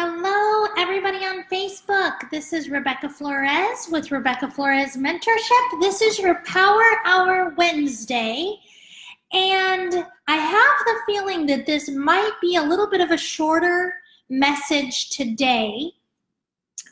Hello, everybody on Facebook. This is Rebecca Flores with Rebecca Flores Mentorship. This is your Power Hour Wednesday, and I have the feeling that this might be a little bit of a shorter message today.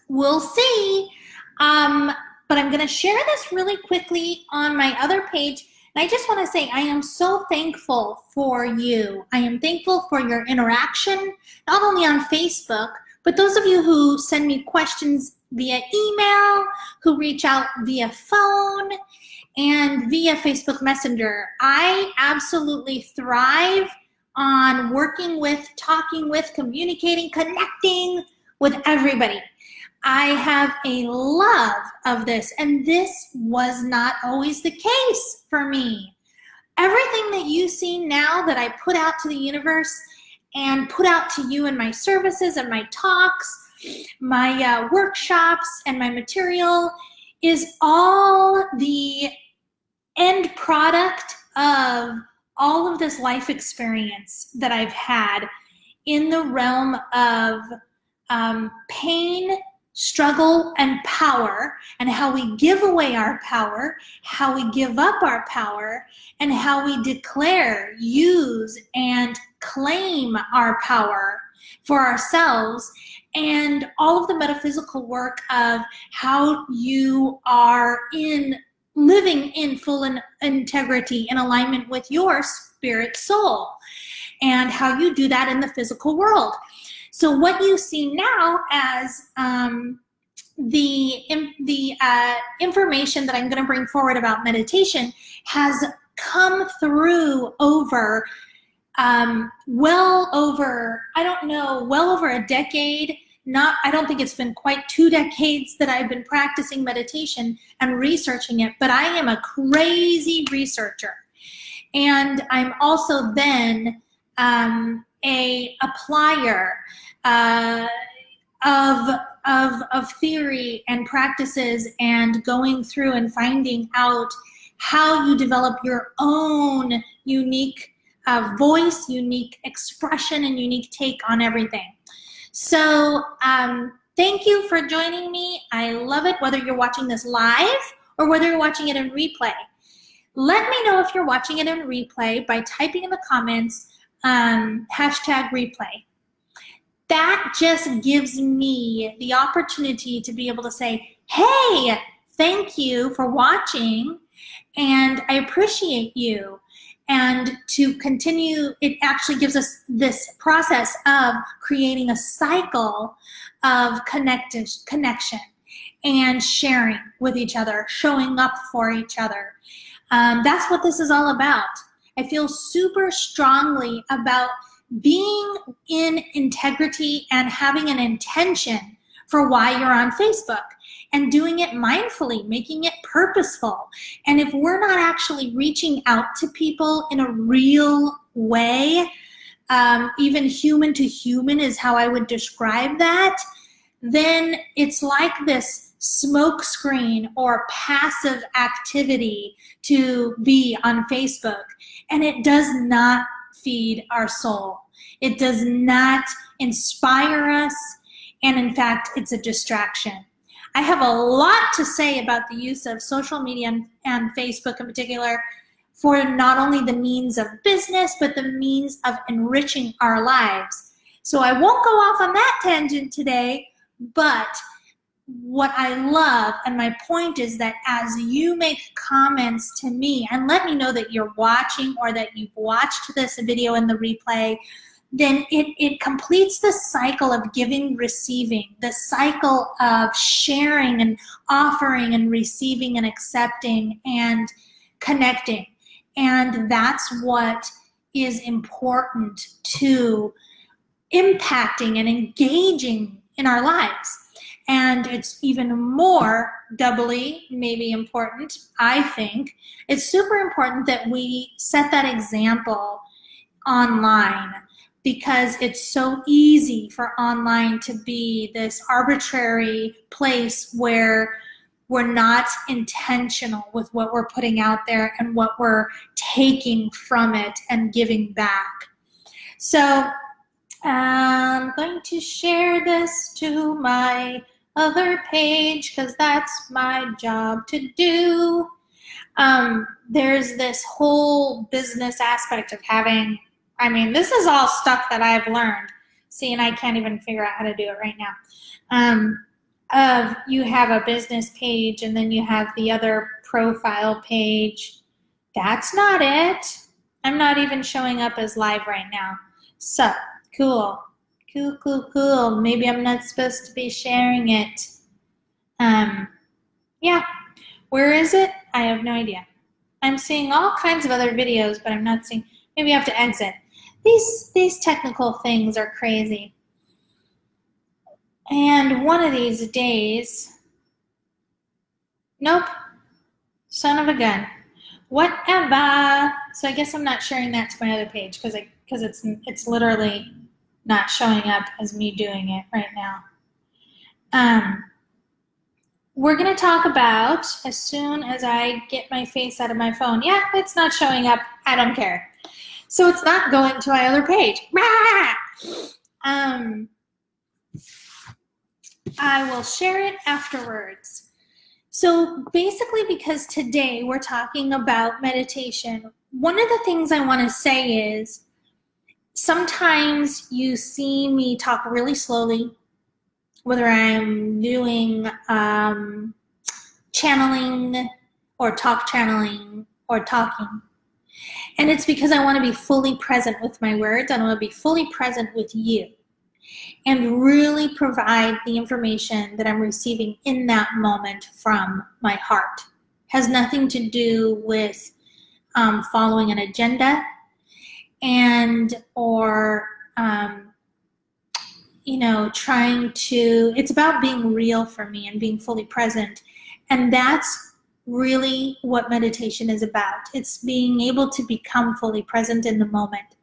We'll see, but I'm going to share this really quickly on my other page. And I just want to say I am so thankful for you. I am thankful for your interaction, not only on Facebook, but those of you who send me questions via email, who reach out via phone, and via Facebook Messenger. I absolutely thrive on working with, talking with, communicating, connecting with everybody. I have a love of this, and this was not always the case for me. Everything that you see now that I put out to the universe and put out to you in my services and my talks, my workshops and my material is all the end product of all of this life experience that I've had in the realm of pain, struggle, and power, and how we give away our power, how we give up our power, and how we declare, use, and claim our power for ourselves, and all of the metaphysical work of how you are living in full integrity in alignment with your spirit soul, and how you do that in the physical world. So what you see now as the information that I'm going to bring forward about meditation has come through over well over a decade. I don't think it's been quite 2 decades that I've been practicing meditation and researching it, but I am a crazy researcher. And I'm also then a applier of theory and practices, and going through and finding out how you develop your own unique voice, unique expression, and unique take on everything. So thank you for joining me. I love it, whether you're watching this live or whether you're watching it in replay. Let me know if you're watching it in replay by typing in the comments #replay. That just gives me the opportunity to be able to say, hey, thank you for watching, and I appreciate you. And to continue, it actually gives us this process of creating a cycle of connection and sharing with each other, showing up for each other. That's what this is all about. I feel super strongly about being in integrity and having an intention for why you're on Facebook, and doing it mindfully, making it purposeful. And if we're not actually reaching out to people in a real way, even human to human is how I would describe that, then it's like this smoke screen or passive activity to be on Facebook, and it does not feed our soul. It does not inspire us, and in fact, it's a distraction. I have a lot to say about the use of social media and Facebook in particular for not only the means of business, but the means of enriching our lives. So I won't go off on that tangent today, but what I love, and my point is that as you make comments to me and let me know that you're watching or that you've watched this video in the replay, then it completes the cycle of giving, receiving, the cycle of sharing and offering and receiving and accepting and connecting. And that's what is important to impacting and engaging in our lives. And it's even more doubly maybe important, I think. It's super important that we set that example online, because it's so easy for online to be this arbitrary place where we're not intentional with what we're putting out there and what we're taking from it and giving back. So I'm going to share this to my other page because that's my job to do. There's this whole business aspect of having, this is all stuff that I've learned. See, and I can't even figure out how to do it right now. Of you have a business page and then you have the other profile page. That's not it. I'm not even showing up as live right now. So, cool. Cool. Maybe I'm not supposed to be sharing it. Yeah. Where is it? I have no idea. I'm seeing all kinds of other videos, but I'm not seeing. Maybe I have to exit. These technical things are crazy. And one of these days, nope, son of a gun. Whatever. So I guess I'm not sharing that to my other page because it's literally not showing up as me doing it right now. We're going to talk about, as soon as I get my face out of my phone, yeah, it's not showing up, I don't care. So it's not going to my other page. I will share it afterwards. So basically, because today we're talking about meditation, one of the things I want to say is sometimes you see me talk really slowly, whether I'm doing channeling or talking. And it's because I want to be fully present with my words. I want to be fully present with you and really provide the information that I'm receiving in that moment from my heart. Has nothing to do with following an agenda trying to, it's about being real for me and being fully present. And that's really what meditation is about. It's being able to become fully present in the moment.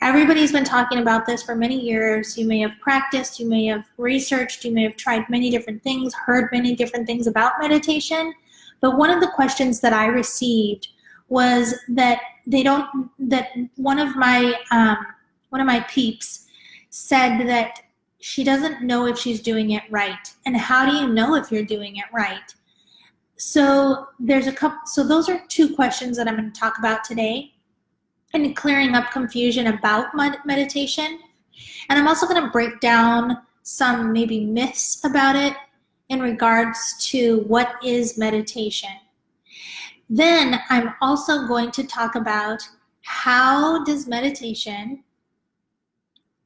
Everybody's been talking about this for many years. You may have practiced, you may have researched, you may have tried many different things, heard many different things about meditation. But one of the questions that I received was that one of my peeps said that she doesn't know if she's doing it right. And how do you know if you're doing it right? So those are two questions that I'm going to talk about today, and clearing up confusion about meditation. And I'm also going to break down some maybe myths about it in regards to what is meditation. Then I'm also going to talk about how does meditation,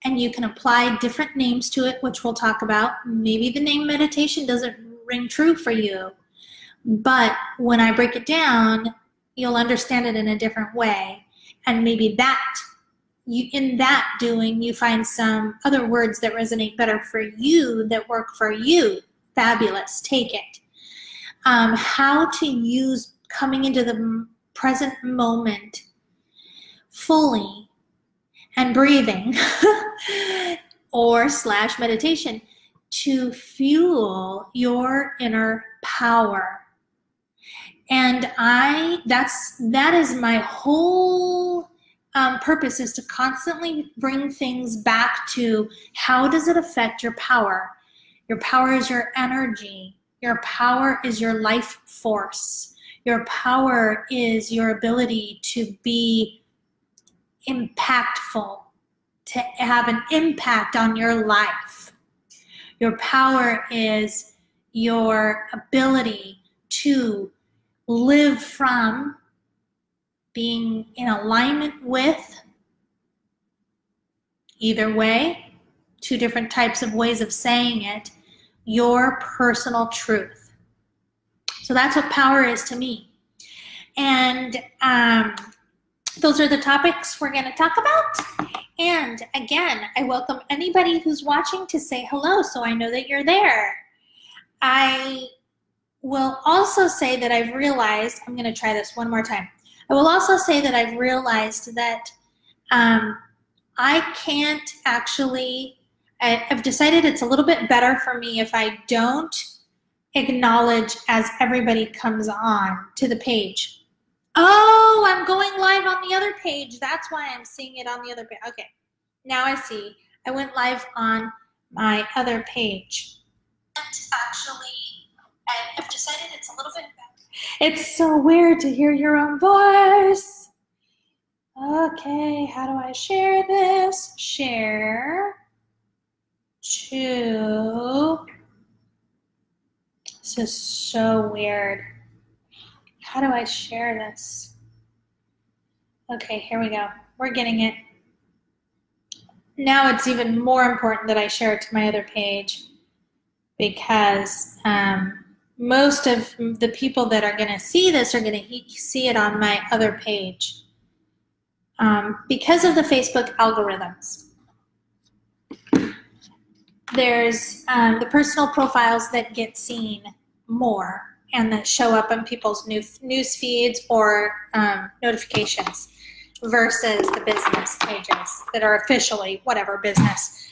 and you can apply different names to it, which we'll talk about. Maybe the name meditation doesn't ring true for you, but when I break it down, you'll understand it in a different way. And maybe in that doing, you find some other words that resonate better for you, that work for you. Fabulous. Take it. How to use coming into the present moment fully and breathing / meditation to fuel your inner power. And that is my whole purpose, is to constantly bring things back to how does it affect your power? Your power is your energy. Your power is your life force. Your power is your ability to be impactful, to have an impact on your life. Your power is your ability to live from being in alignment with, either way, two different types of ways of saying it, your personal truth. So that's what power is to me. And those are the topics we're going to talk about. And again, I welcome anybody who's watching to say hello so I know that you're there. I will also say that I've realized, I'm going to try this one more time. I will also say that I've realized that I can't actually, I've decided it's a little bit better for me if I don't acknowledge as everybody comes on to the page. Oh, I'm going live on the other page. That's why I'm seeing it on the other page. Okay, now I see. I went live on my other page. Actually, I've decided it's a little bit better. It's so weird to hear your own voice. Okay, how do I share this? Share to. This is so weird. How do I share this? Okay, here we go. We're getting it. Now it's even more important that I share it to my other page because most of the people that are going to see this are going to see it on my other page because of the Facebook algorithms. There's the personal profiles that get seen more and that show up on people's news feeds or notifications versus the business pages that are officially whatever business.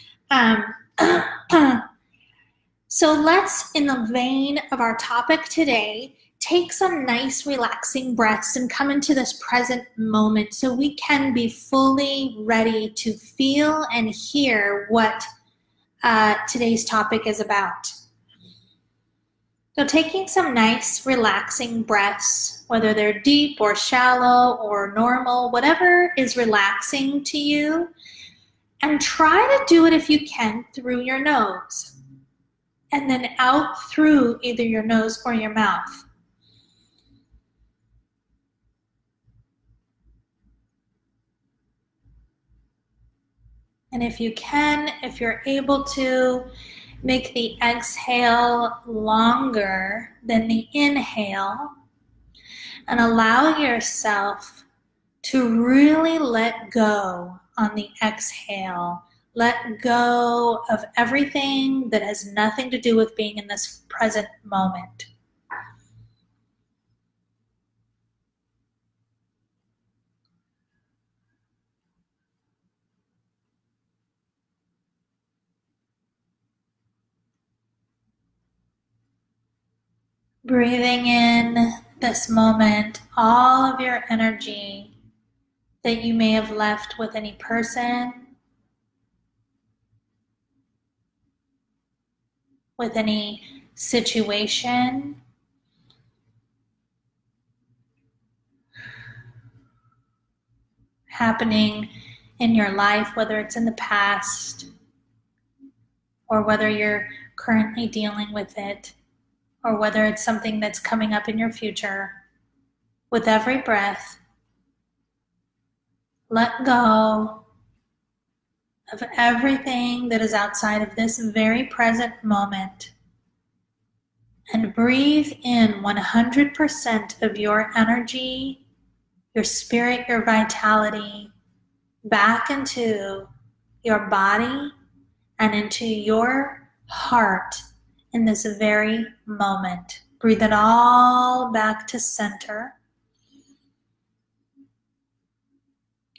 So let's, in the vein of our topic today, take some nice relaxing breaths and come into this present moment so we can be fully ready to feel and hear what today's topic is about. So taking some nice relaxing breaths, whether they're deep or shallow or normal, whatever is relaxing to you, and try to do it if you can through your nose and then out through either your nose or your mouth. And if you can, if you're able to, make the exhale longer than the inhale and allow yourself to really let go on the exhale. Let go of everything that has nothing to do with being in this present moment. Breathing in this moment, all of your energy that you may have left with any person, with any situation, happening in your life, whether it's in the past or whether you're currently dealing with it, or whether it's something that's coming up in your future. With every breath, let go of everything that is outside of this very present moment and breathe in 100% of your energy, your spirit, your vitality back into your body and into your heart in this very moment. Breathe it all back to center.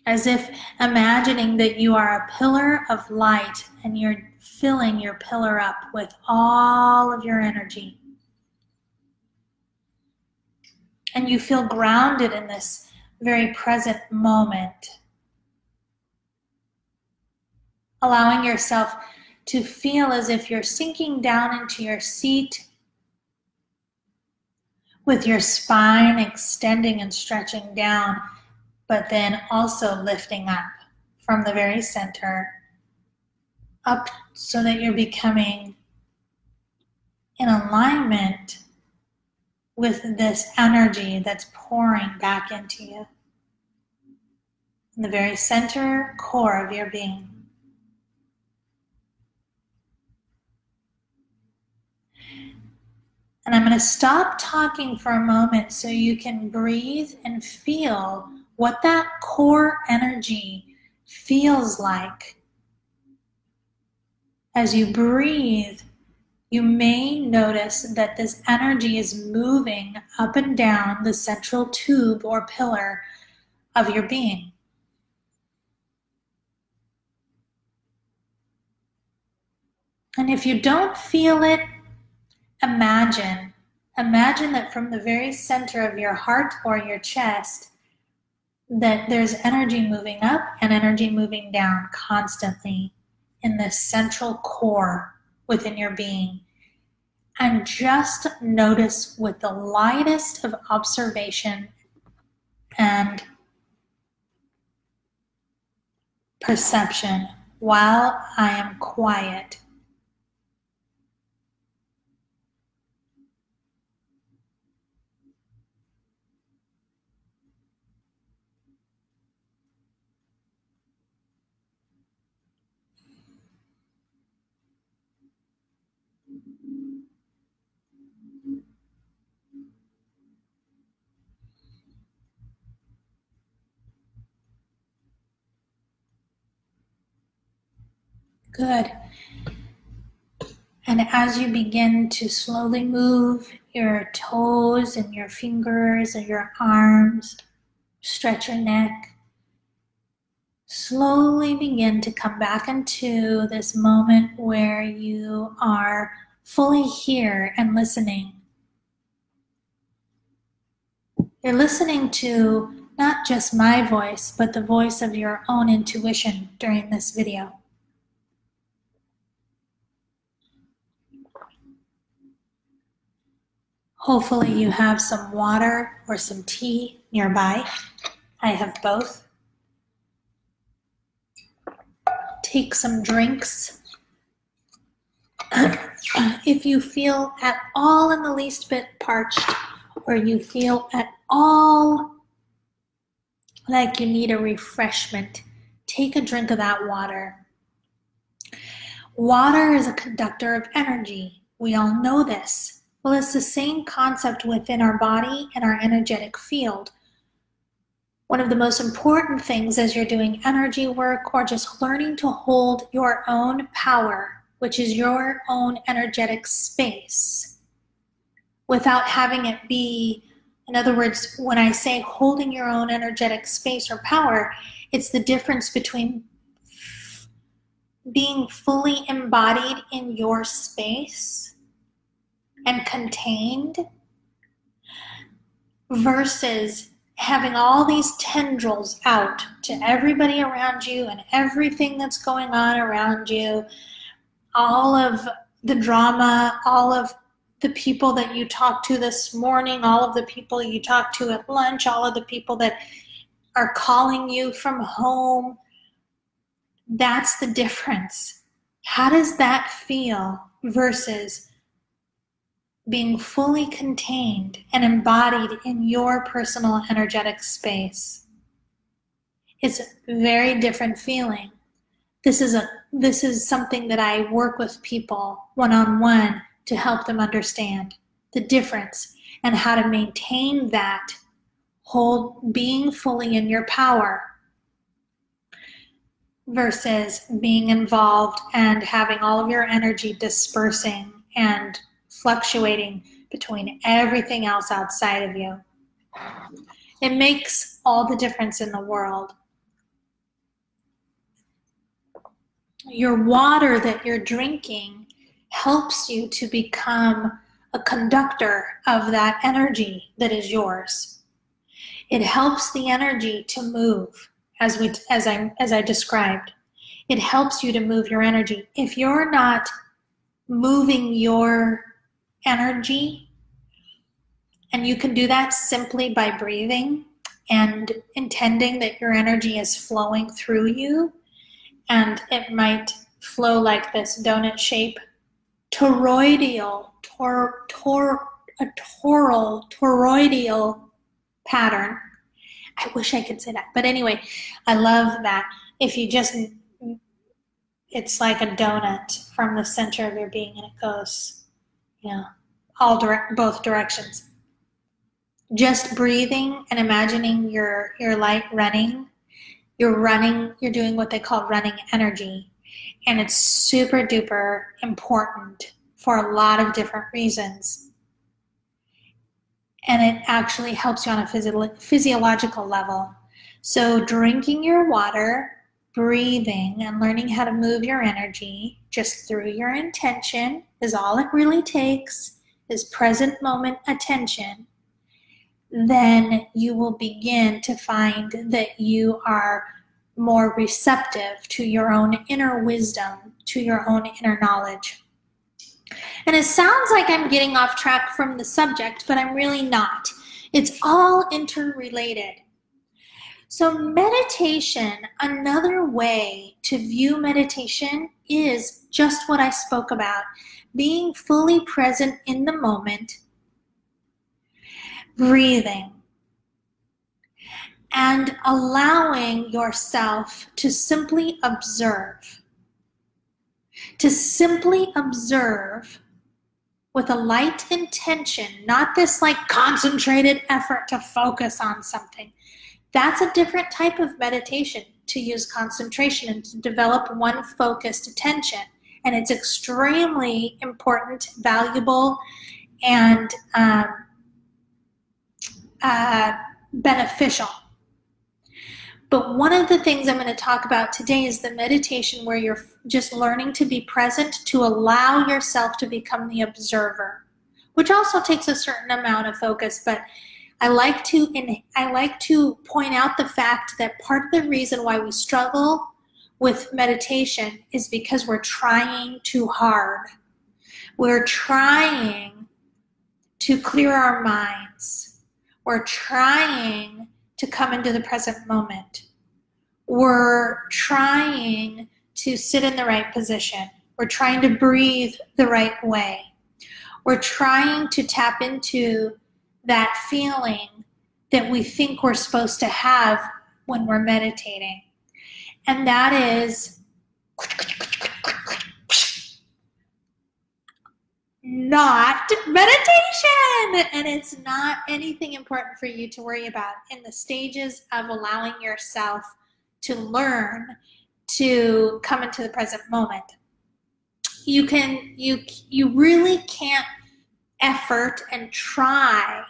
As if imagining that you are a pillar of light and you're filling your pillar up with all of your energy. And you feel grounded in this very present moment. Allowing yourself to feel as if you're sinking down into your seat with your spine extending and stretching down, but then also lifting up from the very center up so that you're becoming in alignment with this energy that's pouring back into you in the very center core of your being. And I'm going to stop talking for a moment so you can breathe and feel what that core energy feels like. As you breathe, you may notice that this energy is moving up and down the central tube or pillar of your being. And if you don't feel it, imagine that from the very center of your heart or your chest, that there's energy moving up and energy moving down constantly. in the central core within your being. And just notice with the lightest of observation and perception while I am quiet. Good. And as you begin to slowly move your toes and your fingers and your arms, stretch your neck, slowly begin to come back into this moment where you are fully here and listening. You're listening to not just my voice, but the voice of your own intuition during this video. Hopefully you have some water or some tea nearby. I have both. Take some drinks. If you feel at all in the least bit parched, or you feel at all like you need a refreshment, take a drink of that water. Water is a conductor of energy. We all know this. Well, it's the same concept within our body and our energetic field. One of the most important things as you're doing energy work or just learning to hold your own power, which is your own energetic space, without having it be, in other words, when I say holding your own energetic space or power, it's the difference between being fully embodied in your space and contained versus having all these tendrils out to everybody around you and everything that's going on around you, all of the drama, all of the people that you talked to this morning, all of the people you talked to at lunch, all of the people that are calling you from home. That's the difference. How does that feel versus being fully contained and embodied in your personal energetic space? It's a very different feeling. This is something that I work with people one-on-one to help them understand the difference and how to maintain that being fully in your power versus being involved and having all of your energy dispersing and fluctuating between everything else outside of you. It makes all the difference in the world. Your water that you're drinking helps you to become a conductor of that energy that is yours. It helps the energy to move, as I described. It helps you to move your energy. If you're not moving your energy, and you can do that simply by breathing and intending that your energy is flowing through you, and it might flow like this donut shape, toroidal pattern. I wish I could say that, but anyway, I love that. If you just, it's like a donut from the center of your being, and it goes, both directions. Just breathing and imagining your light running. You're doing what they call running energy. And it's super duper important for a lot of different reasons. And it actually helps you on a physiological level. So drinking your water, breathing, and learning how to move your energy just through your intention is all it really takes, is present moment attention. Then you will begin to find that you are more receptive to your own inner wisdom, to your own inner knowledge. And it sounds like I'm getting off track from the subject, but I'm really not. It's all interrelated. So meditation, another way to view meditation is just what I spoke about, being fully present in the moment, breathing, and allowing yourself to simply observe. To simply observe with a light intention, not this like concentrated effort to focus on something. That's a different type of meditation, to use concentration and to develop one focused attention. And it's extremely important, valuable, and beneficial. But one of the things I'm going to talk about today is the meditation where you're just learning to be present, to allow yourself to become the observer, which also takes a certain amount of focus. But I like to point out the fact that part of the reason why we struggle with meditation is because we're trying too hard. We're trying to clear our minds. We're trying to come into the present moment. We're trying to sit in the right position. We're trying to breathe the right way. We're trying to tap into that feeling that we think we're supposed to have when we're meditating. And that is not meditation. And it's not anything important for you to worry about in the stages of allowing yourself to learn to come into the present moment. You really can't effort and try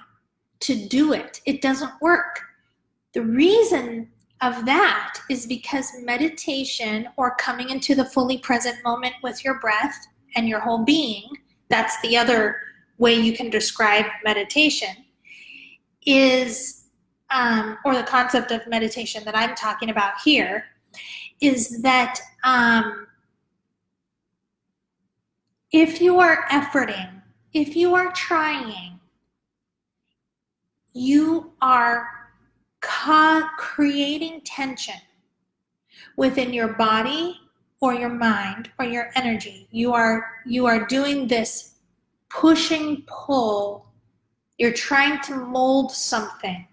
to do it. It doesn't work. The reason of that is because meditation, or coming into the fully present moment with your breath and your whole being, that's the other way you can describe meditation, is, or the concept of meditation that I'm talking about here, is that if you are efforting, if you are trying, you are creating tension within your body or your mind or your energy. You are doing this pushing pull. You're trying to mold something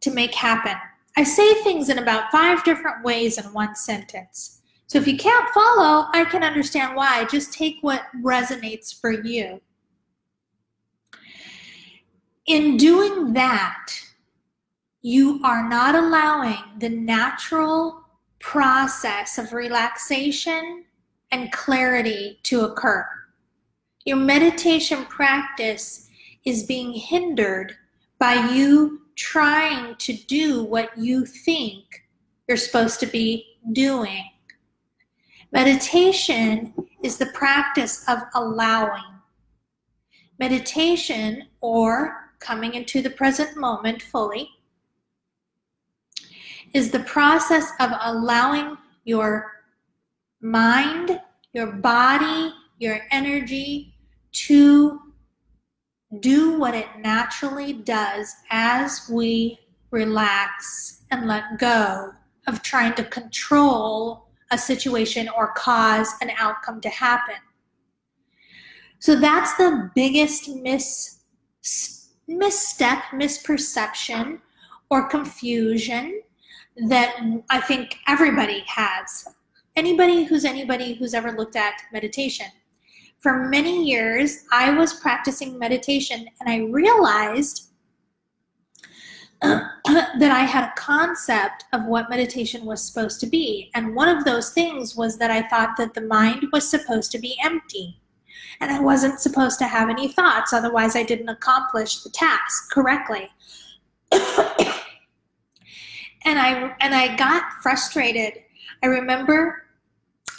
to make happen. I say things in about 5 different ways in one sentence. So if you can't follow, I can understand why. Just take what resonates for you. In doing that, you are not allowing the natural process of relaxation and clarity to occur. Your meditation practice is being hindered by you trying to do what you think you're supposed to be doing. Meditation is the practice of allowing. Meditation, or coming into the present moment fully, is the process of allowing your mind, your body, your energy to do what it naturally does as we relax and let go of trying to control a situation or cause an outcome to happen. So that's the biggest misstep, misperception, or confusion that I think everybody has. Anybody who's ever looked at meditation. For many years, I was practicing meditation, and I realized that I had a concept of what meditation was supposed to be. And one of those things was that I thought that the mind was supposed to be empty. And I wasn't supposed to have any thoughts, otherwise I didn't accomplish the task correctly. And I got frustrated. I remember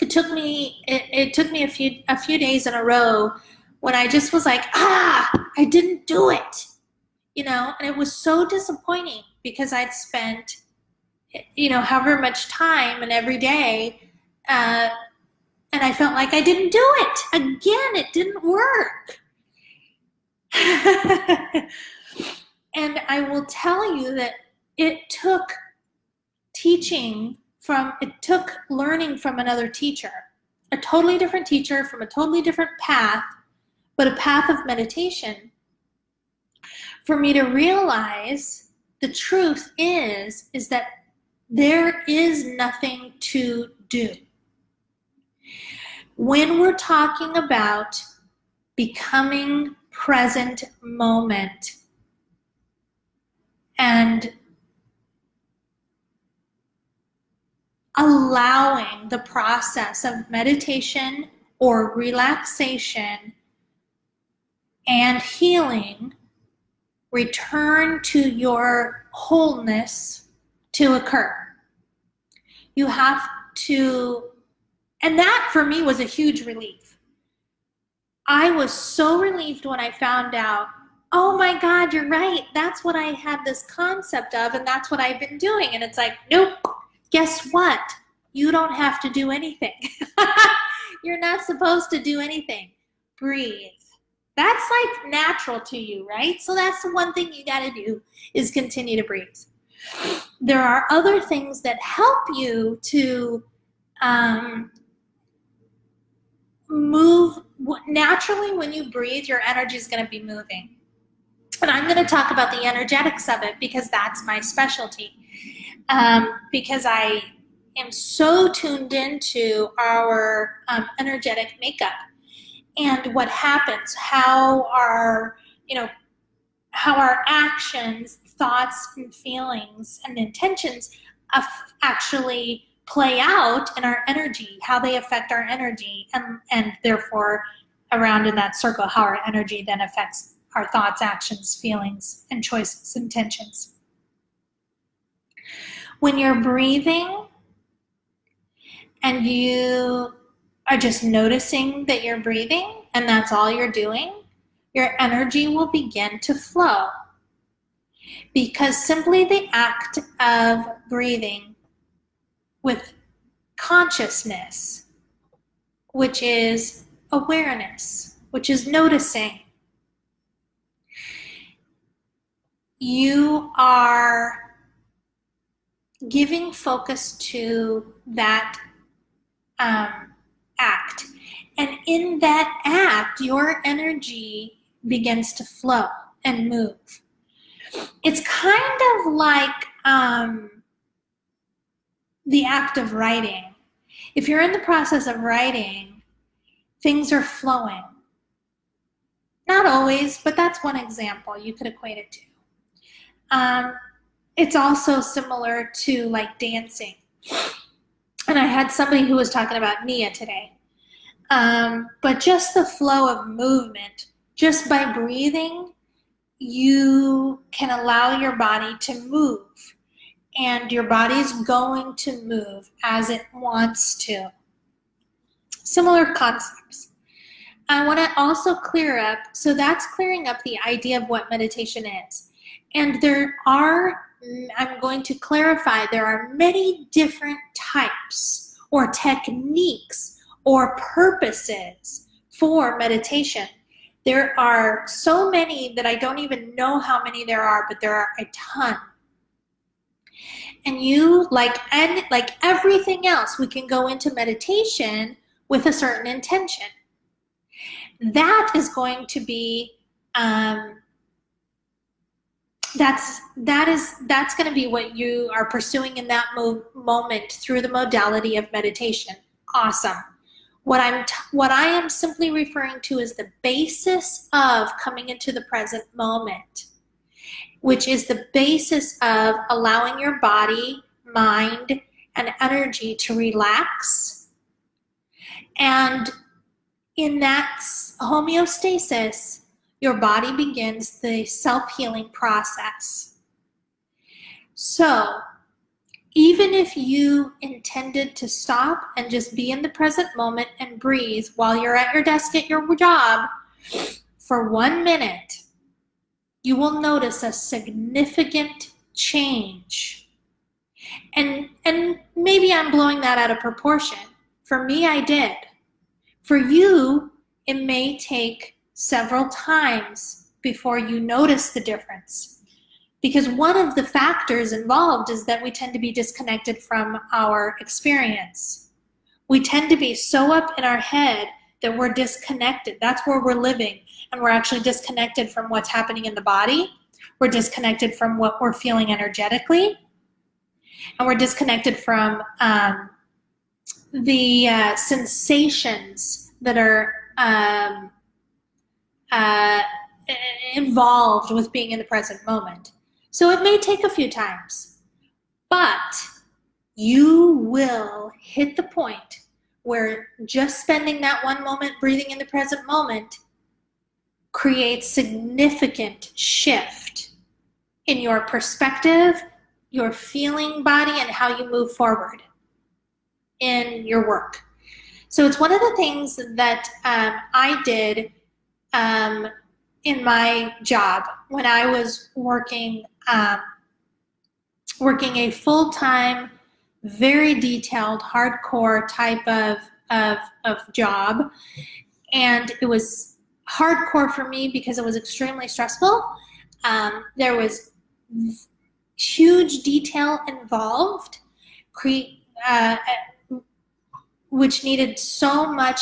it took me a few days in a row when I just was like, I didn't do it, and it was so disappointing because I'd spent however much time and every day. And I felt like I didn't do it. Again, it didn't work. And I will tell you that it took learning from another teacher, a totally different teacher from a totally different path, but a path of meditation, for me to realize the truth is that there is nothing to do. When we're talking about becoming present moment and allowing the process of meditation or relaxation and healing, return to your wholeness to occur. You have to, and that for me was a huge relief. I was so relieved when I found out, oh my God, you're right. That's what I had this concept of, and that's what I've been doing. And it's like, nope, guess what? You don't have to do anything. You're not supposed to do anything. Breathe. That's like natural to you, right? So that's the one thing you got to do, is continue to breathe. There are other things that help you to move. Naturally, when you breathe, your energy is going to be moving. And I'm going to talk about the energetics of it because that's my specialty. Because I am so tuned into our energetic makeup and what happens, how our actions, thoughts, and feelings and intentions actually play out in our energy, how they affect our energy, and therefore around in that circle, how our energy then affects our thoughts, actions, feelings, and choices, intentions. When you're breathing and you are just noticing that you're breathing and that's all you're doing, your energy will begin to flow. Because simply the act of breathing with consciousness, which is awareness, which is noticing, you are giving focus to that act. And in that act, your energy begins to flow and move. It's kind of like the act of writing. If you're in the process of writing, things are flowing. Not always, but that's one example you could equate it to. It's also similar to like dancing. And I had somebody who was talking about Nia today. But just the flow of movement, just by breathing, you can allow your body to move. And your body's going to move as it wants to. Similar concepts. I want to also clear up, so that's clearing up the idea of what meditation is. And I'm going to clarify, there are many different types or techniques or purposes for meditation. There are so many that I don't even know how many there are, but there are a ton. And like everything else, we can go into meditation with a certain intention. That is going to be that's going to be what you are pursuing in that moment through the modality of meditation. Awesome. What I am simply referring to is the basis of coming into the present moment, which is the basis of allowing your body, mind, and energy to relax. And in that homeostasis, your body begins the self-healing process. So, even if you intended to stop and just be in the present moment and breathe while you're at your desk at your job for 1 minute, you will notice a significant change And maybe I'm blowing that out of proportion. For me, I did. For you, it may take several times before you notice the difference. Because one of the factors involved is that we tend to be disconnected from our experience. We tend to be so up in our head that we're disconnected. That's where we're living, and we're actually disconnected from what's happening in the body. We're disconnected from what we're feeling energetically, and we're disconnected from the sensations that are involved with being in the present moment. So it may take a few times, but you will hit the point where just spending that one moment breathing in the present moment creates significant shift in your perspective, your feeling body, and how you move forward in your work. So it's one of the things that I did in my job when I was working a full-time, very detailed, hardcore type of job. And it was hardcore for me because it was extremely stressful. There was huge detail involved, which needed so much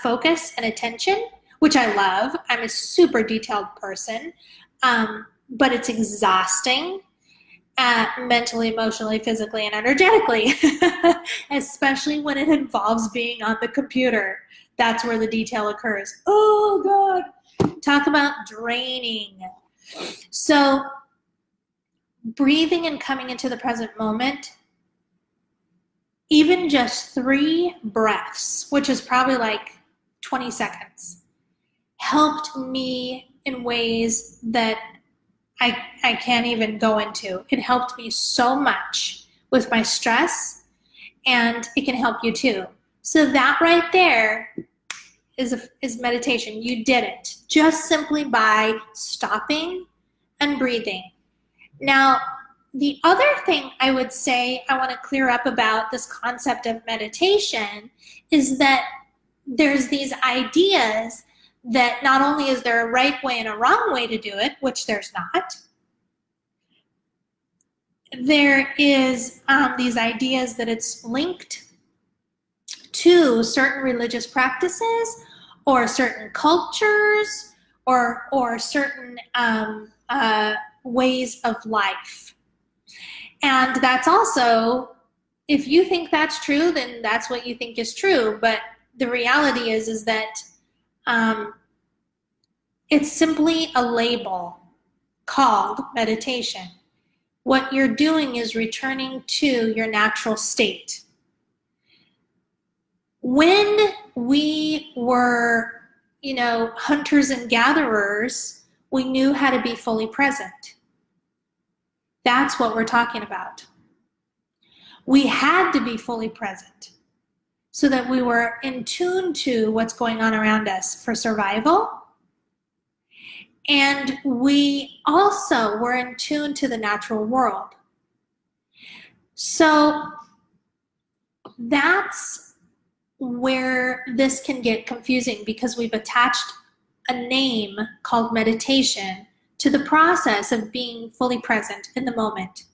focus and attention, which I love. I'm a super detailed person, but it's exhausting. Mentally, emotionally, physically, and energetically, especially when it involves being on the computer. That's where the detail occurs. Oh, God. Talk about draining. So breathing and coming into the present moment, even just 3 breaths, which is probably like 20 seconds, helped me in ways that I can't even go into. It helped me so much with my stress, and it can help you too. So that right there is meditation. You did it just simply by stopping and breathing. Now, the other thing I would say I want to clear up about this concept of meditation is that there's these ideas that not only is there a right way and a wrong way to do it, which there's not, there is these ideas that it's linked to certain religious practices or certain cultures or certain ways of life. And that's also, if you think that's true, then that's what you think is true. But the reality is that it's simply a label called meditation. What you're doing is returning to your natural state. When we were, hunters and gatherers, we knew how to be fully present. That's what we're talking about. We had to be fully present so that we were in tune to what's going on around us for survival. And we also were in tune to the natural world. So that's where this can get confusing, because we've attached a name called meditation to the process of being fully present in the moment,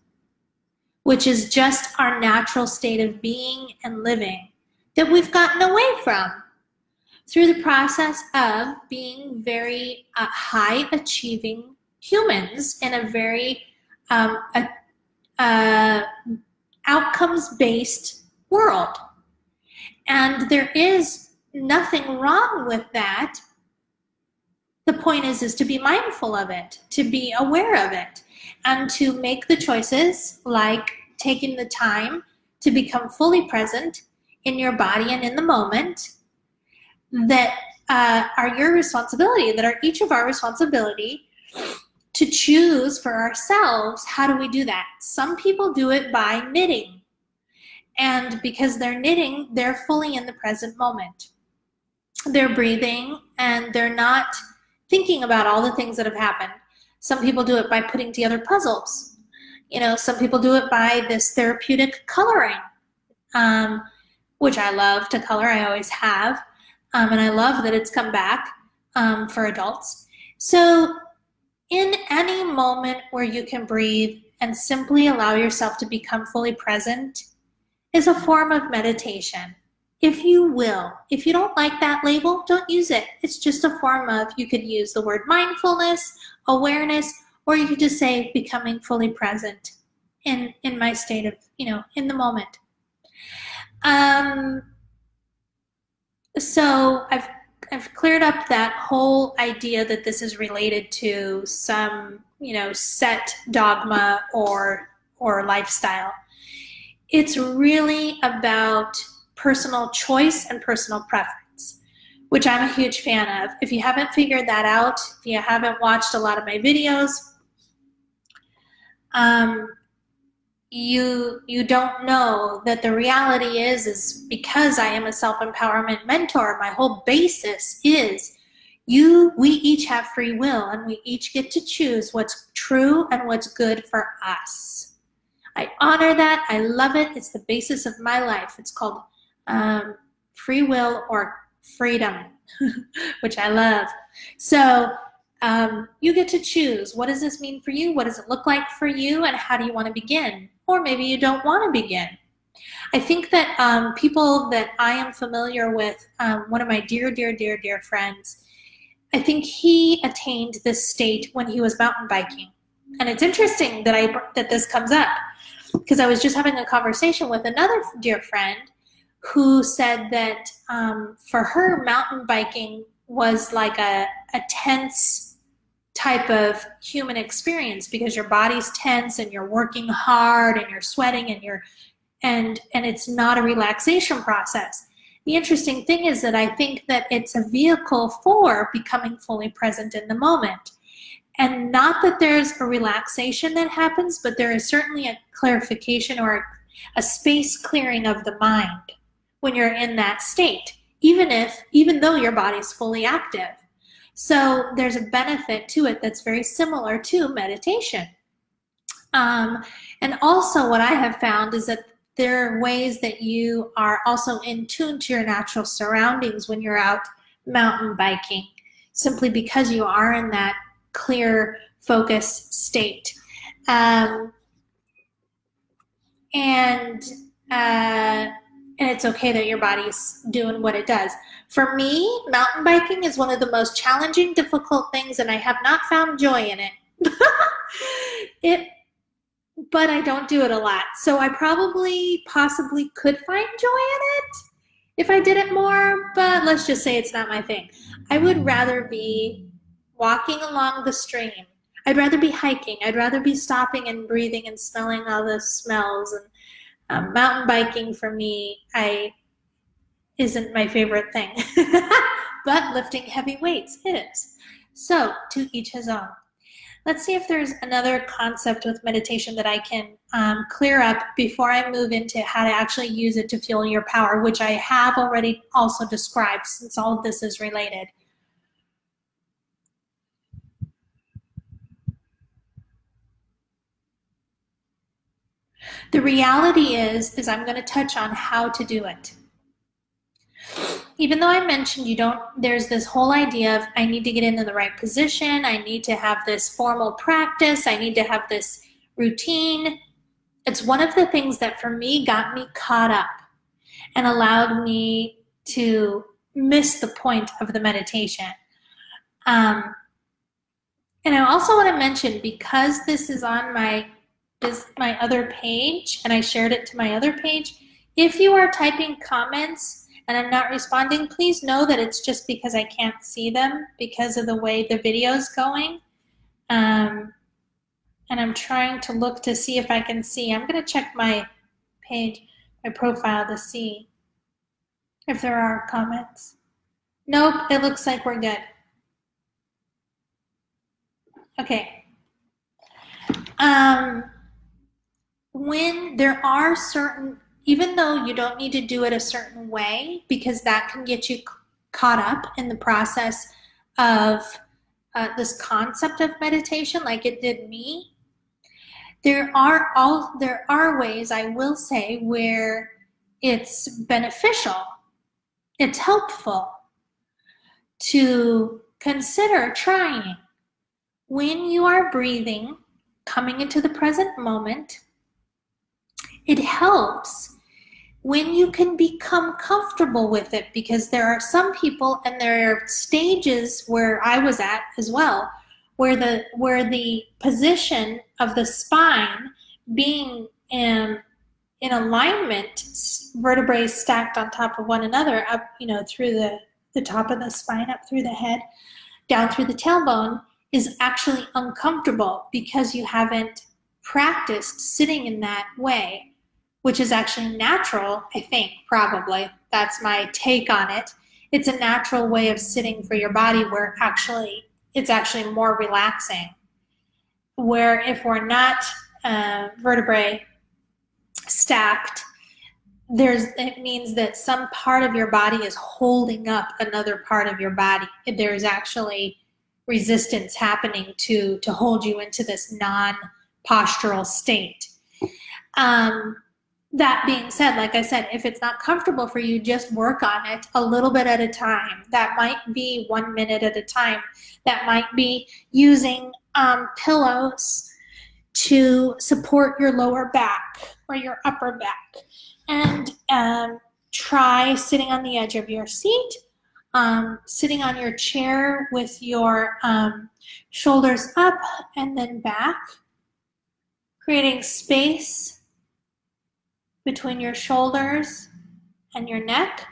which is just our natural state of being and living that we've gotten away from through the process of being very high-achieving humans in a very outcomes-based world. And there is nothing wrong with that. The point is to be mindful of it, to be aware of it, and to make the choices like taking the time to become fully present in your body and in the moment that are your responsibility, that are each of our responsibility to choose for ourselves. How do we do that? Some people do it by knitting. And because they're knitting, they're fully in the present moment. They're breathing and they're not thinking about all the things that have happened. Some people do it by putting together puzzles. You know, some people do it by this therapeutic coloring, which I love to color. I always have. And I love that it's come back for adults. So in any moment where you can breathe and simply allow yourself to become fully present is a form of meditation. If you will. If you don't like that label, don't use it. It's just a form of, you could use the word mindfulness, awareness, or you could just say becoming fully present in my state of, you know, in the moment. So I've cleared up that whole idea that this is related to some, you know, set dogma or lifestyle. It's really about personal choice and personal preference, which I'm a huge fan of. If you haven't figured that out, if you haven't watched a lot of my videos, you don't know that the reality is because I am a self-empowerment mentor, my whole basis is we each have free will, and we each get to choose what's true and what's good for us. I honor that. I love it. It's the basis of my life. It's called free will or freedom, which I love. So you get to choose. What does this mean for you? What does it look like for you? And how do you want to begin? Or maybe you don't want to begin. I think that people that I am familiar with, one of my dear, dear, dear, dear friends, I think he attained this state when he was mountain biking. And it's interesting that this comes up, because I was just having a conversation with another dear friend who said that for her, mountain biking was like a tense type of human experience, because your body's tense and you're working hard and you're sweating and it's not a relaxation process. The interesting thing is that I think that it's a vehicle for becoming fully present in the moment. And not that there's a relaxation that happens, but there is certainly a clarification or a space clearing of the mind when you're in that state, even though your body's fully active. So there's a benefit to it that's very similar to meditation. And also what I have found is that there are ways that you are also in tune to your natural surroundings when you're out mountain biking, simply because you are in that clear focus state. And it's okay that your body's doing what it does. For me, mountain biking is one of the most challenging, difficult things, and I have not found joy in it. But I don't do it a lot. So I possibly could find joy in it if I did it more, but let's just say it's not my thing. I would rather be walking along the stream. I'd rather be hiking. I'd rather be stopping and breathing and smelling all the smells. And mountain biking for me isn't my favorite thing. But lifting heavy weights is. So to each his own. Let's see if there's another concept with meditation that I can clear up before I move into how to actually use it to fuel your power, which I have already also described, since all of this is related. The reality is I'm going to touch on how to do it. Even though I mentioned there's this whole idea of I need to get into the right position, I need to have this formal practice, I need to have this routine. It's one of the things that for me got me caught up and allowed me to miss the point of the meditation. And I also want to mention, because this is on my other page, and I shared it to my other page, if you are typing comments and I'm not responding, please know that it's just because I can't see them because of the way the video is going. And I'm trying to look to see if I can see. I'm going to check my page, my profile, to see if there are comments. Nope, it looks like we're good. Okay. When there are certain, even though you don't need to do it a certain way, because that can get you caught up in the process of this concept of meditation, like it did me, There are ways, I will say, where it's beneficial, it's helpful to consider trying. When you are breathing, coming into the present moment, it helps when you can become comfortable with it, because there are some people, and there are stages where I was at as well, where the position of the spine being in alignment, vertebrae stacked on top of one another, up, through the top of the spine, up through the head, down through the tailbone, is actually uncomfortable because you haven't practiced sitting in that way, which is actually natural, I think, probably. That's my take on it. It's a natural way of sitting for your body where it's actually more relaxing. Where if we're not vertebrae stacked, it means that some part of your body is holding up another part of your body. There's actually resistance happening to hold you into this non-postural state. That being said, like I said, if it's not comfortable for you, just work on it a little bit at a time. That might be 1 minute at a time. That might be using pillows to support your lower back or your upper back. And try sitting on the edge of your seat, sitting on your chair with your shoulders up and then back, creating space between your shoulders and your neck.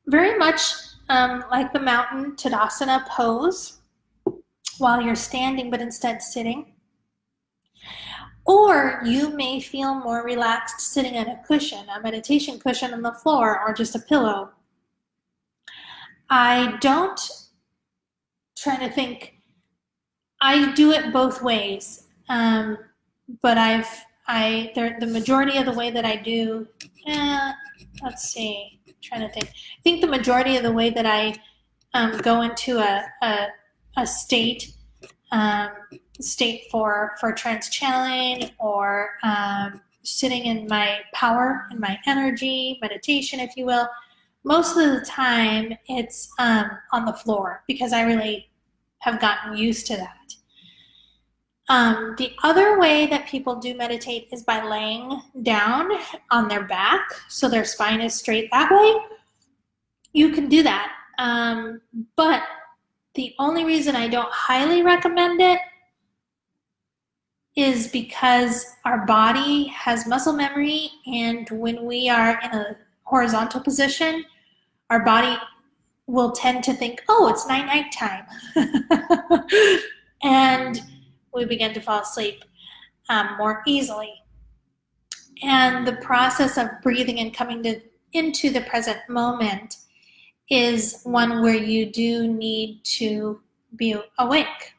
Very much like the mountain Tadasana pose while you're standing, but instead sitting. Or you may feel more relaxed sitting on a cushion, a meditation cushion on the floor, or just a pillow. I do it both ways, but the majority of the way that I do, let's see, I'm trying to think. I think the majority of the way that I go into a state for trance channeling, or sitting in my power and my energy, meditation, if you will, most of the time it's on the floor, because I really have gotten used to that. The other way that people do meditate is by laying down on their back, so their spine is straight that way. You can do that, but the only reason I don't highly recommend it is because our body has muscle memory, and when we are in a horizontal position, our body will tend to think, oh, it's night-night time. And we begin to fall asleep more easily. And the process of breathing and coming into the present moment is one where you do need to be awake.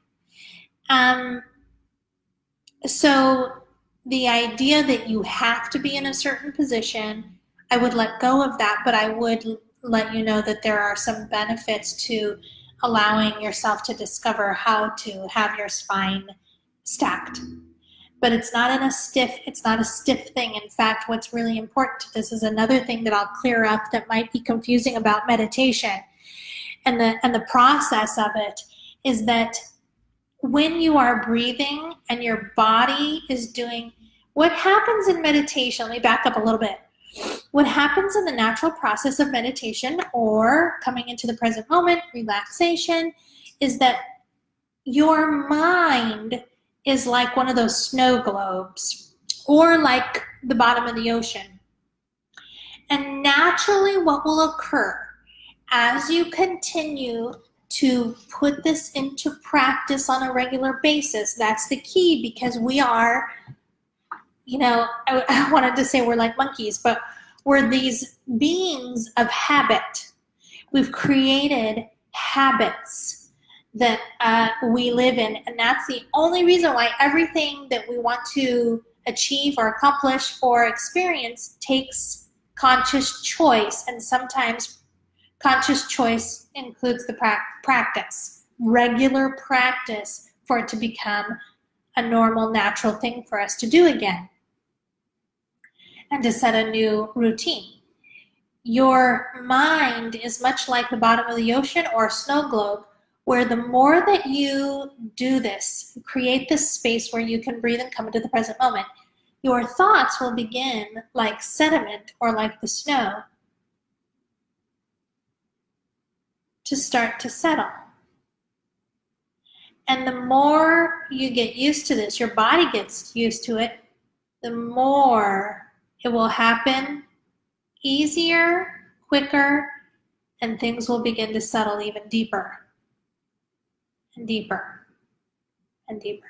So the idea that you have to be in a certain position, I would let go of that, but I would let you know that there are some benefits to allowing yourself to discover how to have your spine stacked. But it's not a stiff thing. In fact, what's really important to this is another thing that I'll clear up that might be confusing about meditation and the process of it, is that when you are breathing and your body is doing what happens in meditation, let me back up a little bit. What happens in the natural process of meditation or coming into the present moment, relaxation, is that your mind is like one of those snow globes, or like the bottom of the ocean. And naturally what will occur as you continue to put this into practice on a regular basis, that's the key, because we are, I wanted to say we're like monkeys, but we're these beings of habit. We've created habits that we live in, and that's the only reason why everything that we want to achieve or accomplish or experience takes conscious choice, and sometimes conscious choice includes the practice, regular practice, for it to become a normal, natural thing for us to do again and to set a new routine. Your mind is much like the bottom of the ocean or a snow globe, where the more that you do this, create this space where you can breathe and come into the present moment, your thoughts will begin like sediment or like the snow to start to settle. And the more you get used to this, your body gets used to it, the more it will happen easier, quicker, and things will begin to settle even deeper and deeper and deeper.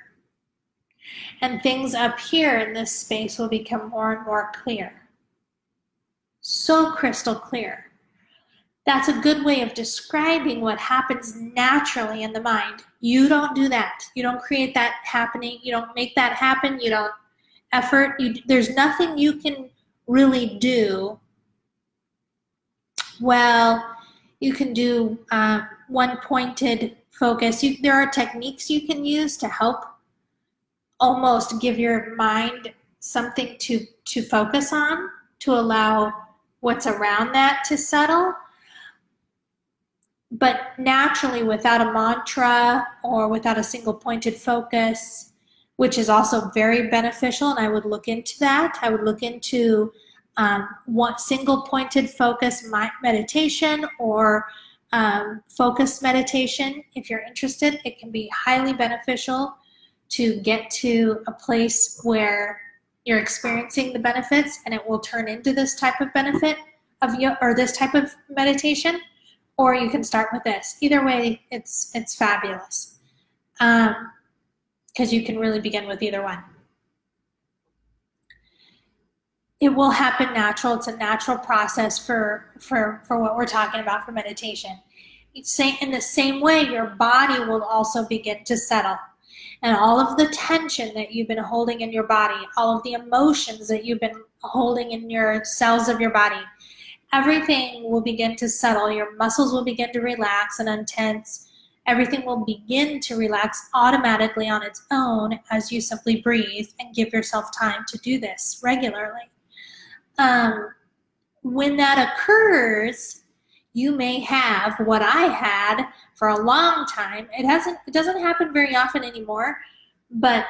And things up here in this space will become more and more clear. So crystal clear. That's a good way of describing what happens naturally in the mind. You don't do that. You don't create that happening. You don't make that happen. You don't effort. There's nothing you can really do. Well, you can do one-pointed focus. There are techniques you can use to help almost give your mind something to focus on, to allow what's around that to settle. But naturally, without a mantra or without a single pointed focus, which is also very beneficial, and I would look into that. I would look into one single pointed focus meditation or focused meditation. If you're interested, it can be highly beneficial to get to a place where you're experiencing the benefits, and it will turn into this type of benefit of or this type of meditation. Or you can start with this. Either way, it's fabulous, because you can really begin with either one. It will happen natural. It's a natural process for what we're talking about for meditation. In the same way, your body will also begin to settle. And all of the tension that you've been holding in your body, all of the emotions that you've been holding in your cells of your body, everything will begin to settle. Your muscles will begin to relax and untense. Everything will begin to relax automatically on its own as you simply breathe and give yourself time to do this regularly. When that occurs, you may have what I had for a long time. It doesn't happen very often anymore, but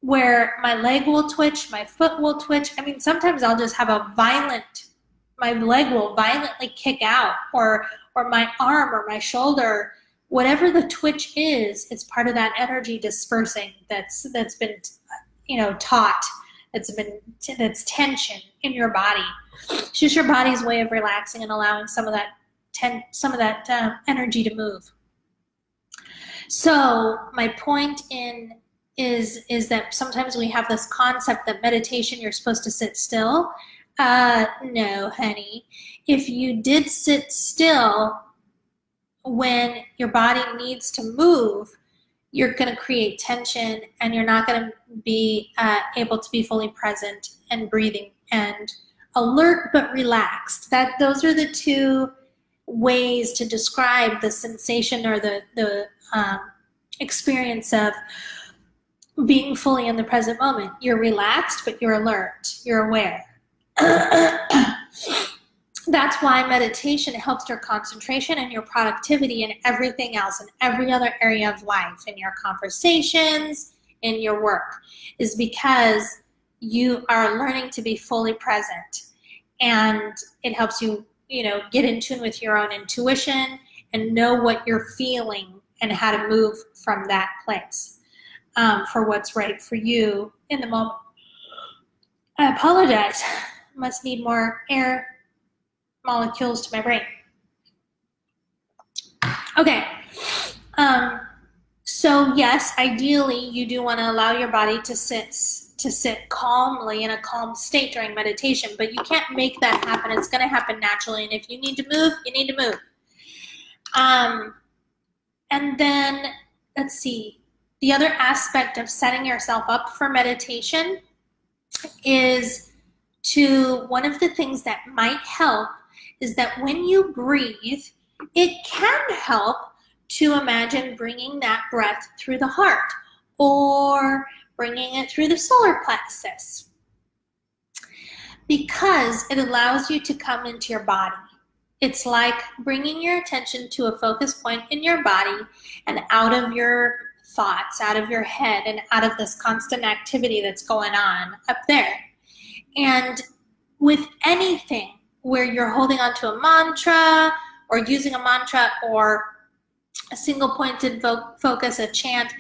where my leg will twitch, my foot will twitch. I mean, sometimes I'll just have my leg will violently kick out, or my arm or my shoulder, whatever the twitch is, it's part of that energy dispersing that's been, taught. That's tension in your body. It's just your body's way of relaxing and allowing some of that energy to move. So my point is that sometimes we have this concept that meditation, you're supposed to sit still. No, honey. If you did sit still when your body needs to move, you're going to create tension, and you're not going to be able to be fully present and breathing and alert but relaxed. Those are the two ways to describe the sensation or the experience of being fully in the present moment. You're relaxed, but you're alert. You're aware. That's why meditation helps your concentration and your productivity and everything else in every other area of life, in your conversations, in your work, is because you are learning to be fully present. And it helps you, get in tune with your own intuition and know what you're feeling and how to move from that place for what's right for you in the moment. I apologize. Must need more air molecules to my brain. Okay. So yes, ideally you do want to allow your body to sit calmly in a calm state during meditation, but you can't make that happen. It's going to happen naturally, and if you need to move, you need to move. And then let's see. The other aspect of setting yourself up for meditation is one of the things that might help is that when you breathe, it can help to imagine bringing that breath through the heart or bringing it through the solar plexus, because it allows you to come into your body. It's like bringing your attention to a focus point in your body and out of your thoughts, out of your head, and out of this constant activity that's going on up there. And with anything where you're holding onto a mantra or using a mantra or a single pointed focus, a chant,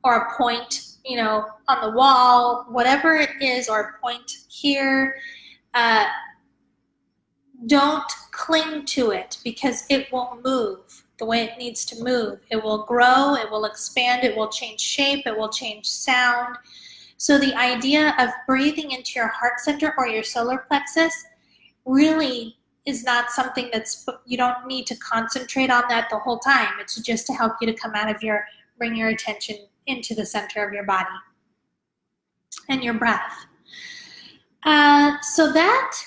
or a point, on the wall, whatever it is, or a point here, don't cling to it, because it will move the way it needs to move. It will grow, it will expand, it will change shape, it will change sound. So the idea of breathing into your heart center or your solar plexus really is not something you don't need to concentrate on that the whole time. It's just to help you to come out of bring your attention into the center of your body and your breath. So that,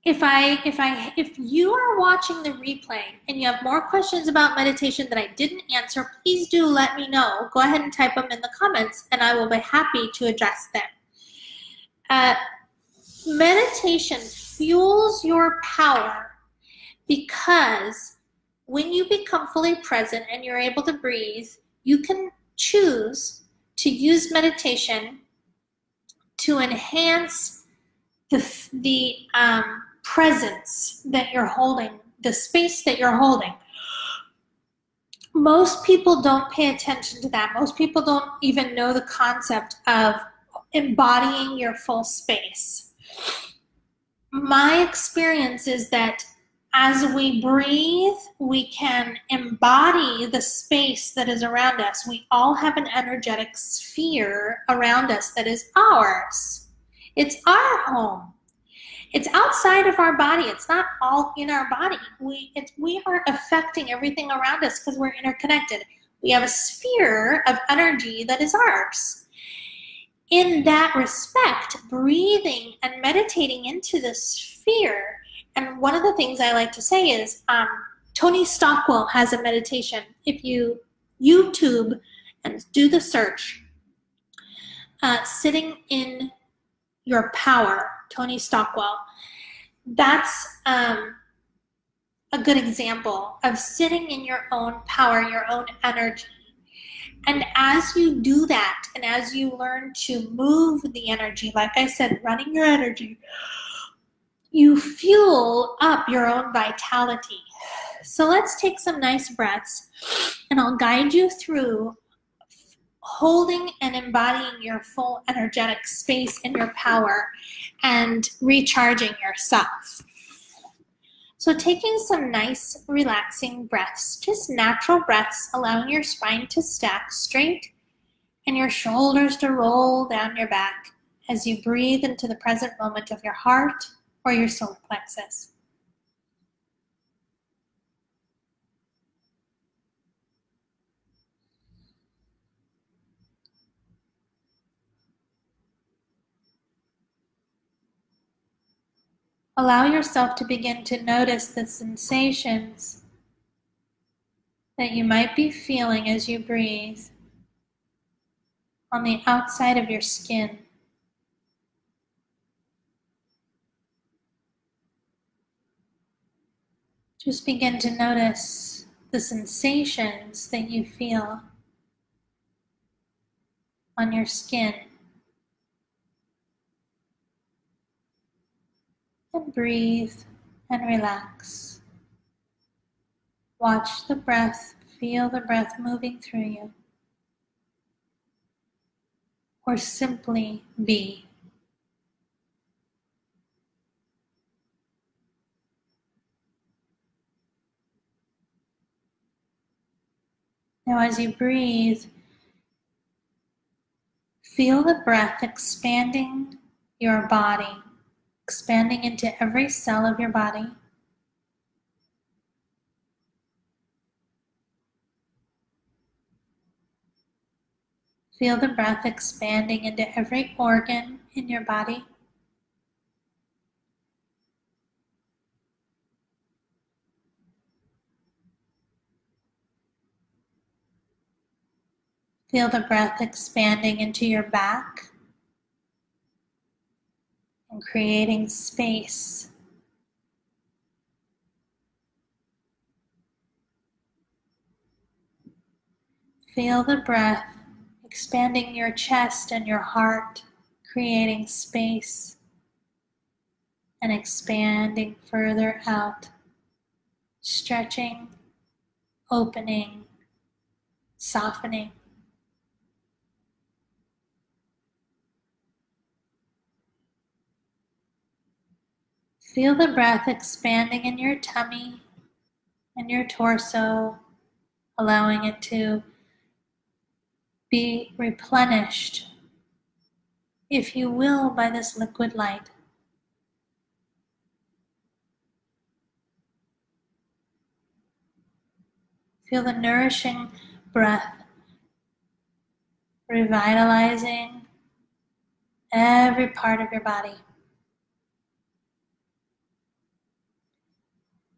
if you are watching the replay and you have more questions about meditation that I didn't answer, please do let me know. Go ahead and type them in the comments and I will be happy to address them. Meditation fuels your power, because when you become fully present and you're able to breathe, you can choose to use meditation to enhance the presence that you're holding, the space that you're holding. Most people don't pay attention to that. Most people don't even know the concept of embodying your full space. My experience is that as we breathe, we can embody the space that is around us. We all have an energetic sphere around us that is ours. It's our home. It's outside of our body. It's not all in our body. We are affecting everything around us because we're interconnected. We have a sphere of energy that is ours. In that respect, breathing and meditating into the sphere, and one of the things I like to say is, Tony Stockwell has a meditation. If you YouTube and do the search, sitting in your power, Tony Stockwell, that's a good example of sitting in your own power, your own energy. And as you do that, and as you learn to move the energy, like I said, running your energy, you fuel up your own vitality. So let's take some nice breaths, and I'll guide you through holding and embodying your full energetic space in your power and recharging yourself. So taking some nice relaxing breaths, just natural breaths, allowing your spine to stack straight and your shoulders to roll down your back as you breathe into the present moment of your heart or your solar plexus. Allow yourself to begin to notice the sensations that you might be feeling as you breathe on the outside of your skin. Just begin to notice the sensations that you feel on your skin. And breathe and relax. Watch the breath, feel the breath moving through you. Or simply be. Now as you breathe, feel the breath expanding your body, expanding into every cell of your body. Feel the breath expanding into every organ in your body. Feel the breath expanding into your back and creating space. Feel the breath expanding your chest and your heart, creating space and expanding further out, stretching, opening, softening. Feel the breath expanding in your tummy and your torso, allowing it to be replenished, if you will, by this liquid light. Feel the nourishing breath revitalizing every part of your body.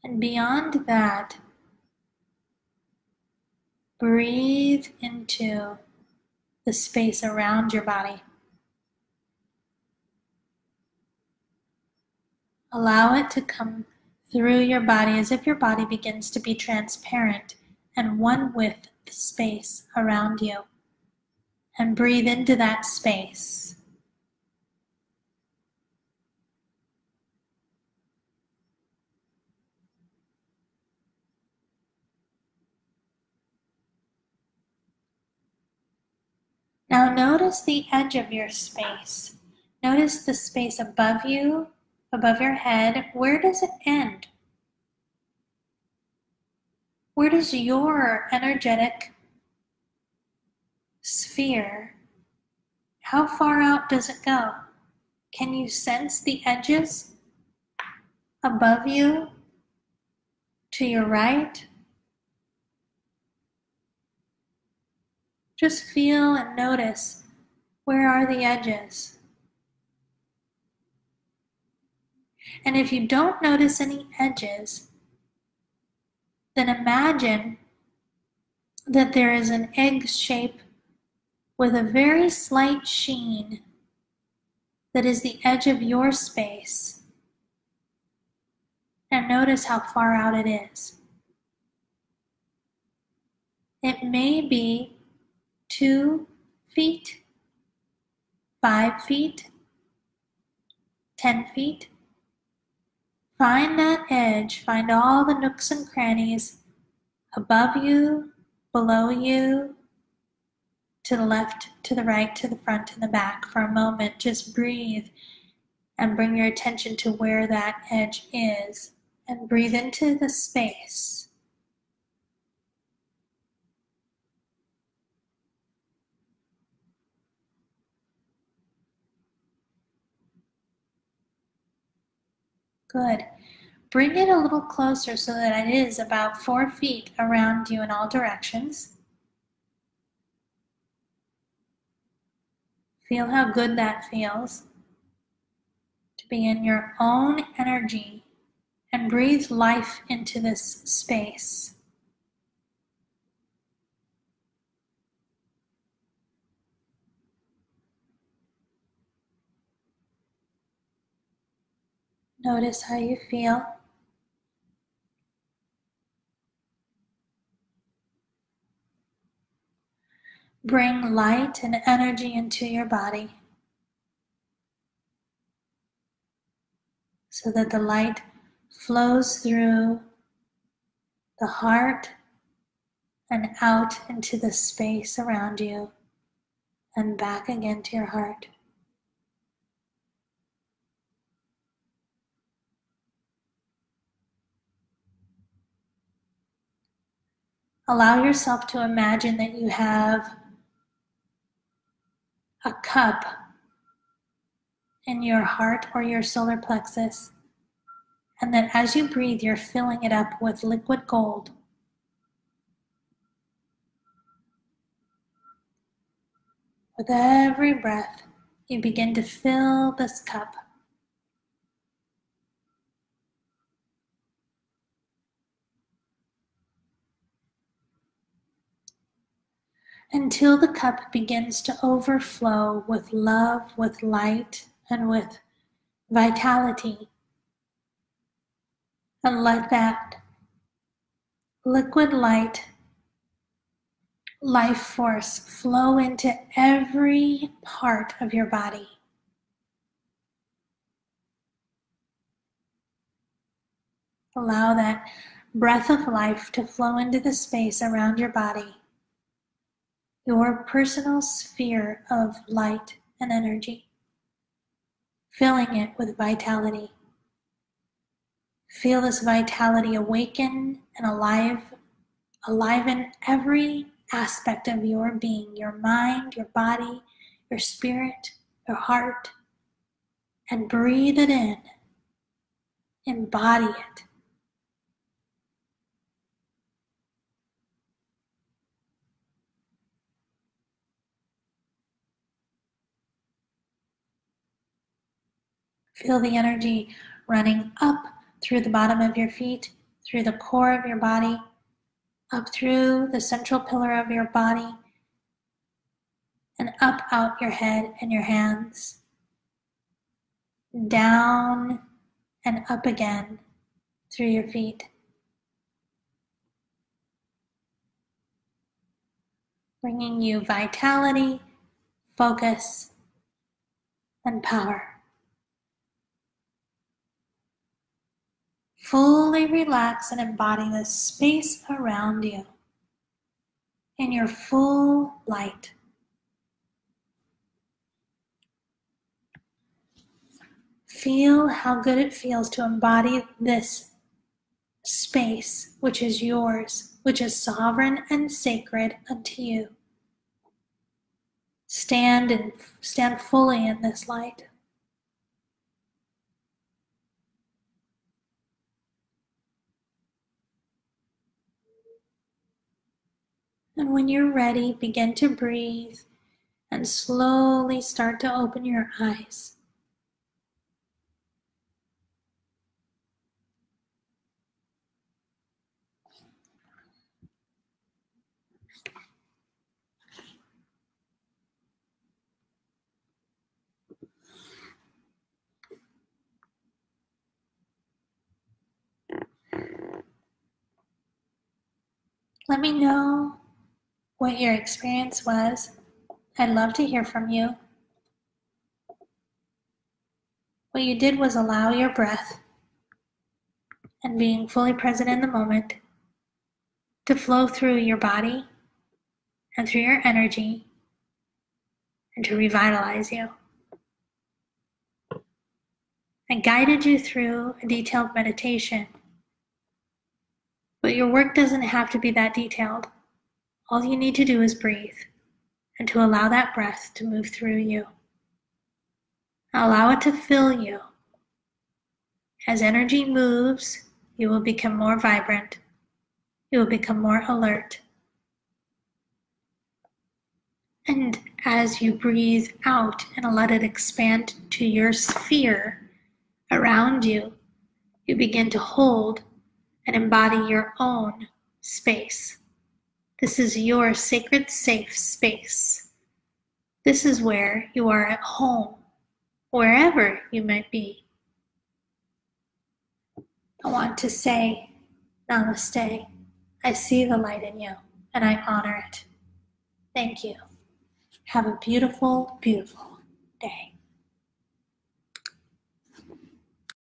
And beyond that, breathe into the space around your body. Allow it to come through your body as if your body begins to be transparent and one with the space around you. And breathe into that space. Now notice the edge of your space. Notice the space above you, above your head. Where does it end? Where does your energetic sphere, how far out does it go? Can you sense the edges above you, to your right? Just feel and notice, where are the edges? And if you don't notice any edges, then imagine that there is an egg shape with a very slight sheen that is the edge of your space. And notice how far out it is. It may be 2 feet, 5 feet, 10 feet. Find that edge, find all the nooks and crannies above you, below you, to the left, to the right, to the front, and the back. For a moment, just breathe and bring your attention to where that edge is. And breathe into the space. Good. Bring it a little closer so that it is about 4 feet around you in all directions. Feel how good that feels to be in your own energy and breathe life into this space. Notice how you feel. Bring light and energy into your body so that the light flows through the heart and out into the space around you and back again to your heart. Allow yourself to imagine that you have a cup in your heart or your solar plexus, and that as you breathe, you're filling it up with liquid gold. With every breath, you begin to fill this cup. until the cup begins to overflow with love, with light, and with vitality. And let that liquid light, life force flow into every part of your body. Allow that breath of life to flow into the space around your body, your personal sphere of light and energy, filling it with vitality. Feel this vitality awaken and aliven every aspect of your being, your mind, your body, your spirit, your heart, and breathe it in. Embody it. Feel the energy running up through the bottom of your feet, through the core of your body, up through the central pillar of your body, and up out your head and your hands, down and up again through your feet. Bringing you vitality, focus, and power. Fully relax and embody the space around you in your full light. Feel how good it feels to embody this space, which is yours, which is sovereign and sacred unto you. Stand fully in this light. And when you're ready, begin to breathe and slowly start to open your eyes. Let me know what your experience was. I'd love to hear from you. What you did was allow your breath and being fully present in the moment to flow through your body and through your energy and to revitalize you. I guided you through a detailed meditation, but your work doesn't have to be that detailed. All you need to do is breathe and to allow that breath to move through you. Allow it to fill you. As energy moves, you will become more vibrant. You will become more alert. And as you breathe out and let it expand to your sphere around you, you begin to hold and embody your own space. This is your sacred, safe space. This is where you are at home, wherever you might be. I want to say, Namaste. I see the light in you, and I honor it. Thank you. Have a beautiful, beautiful day.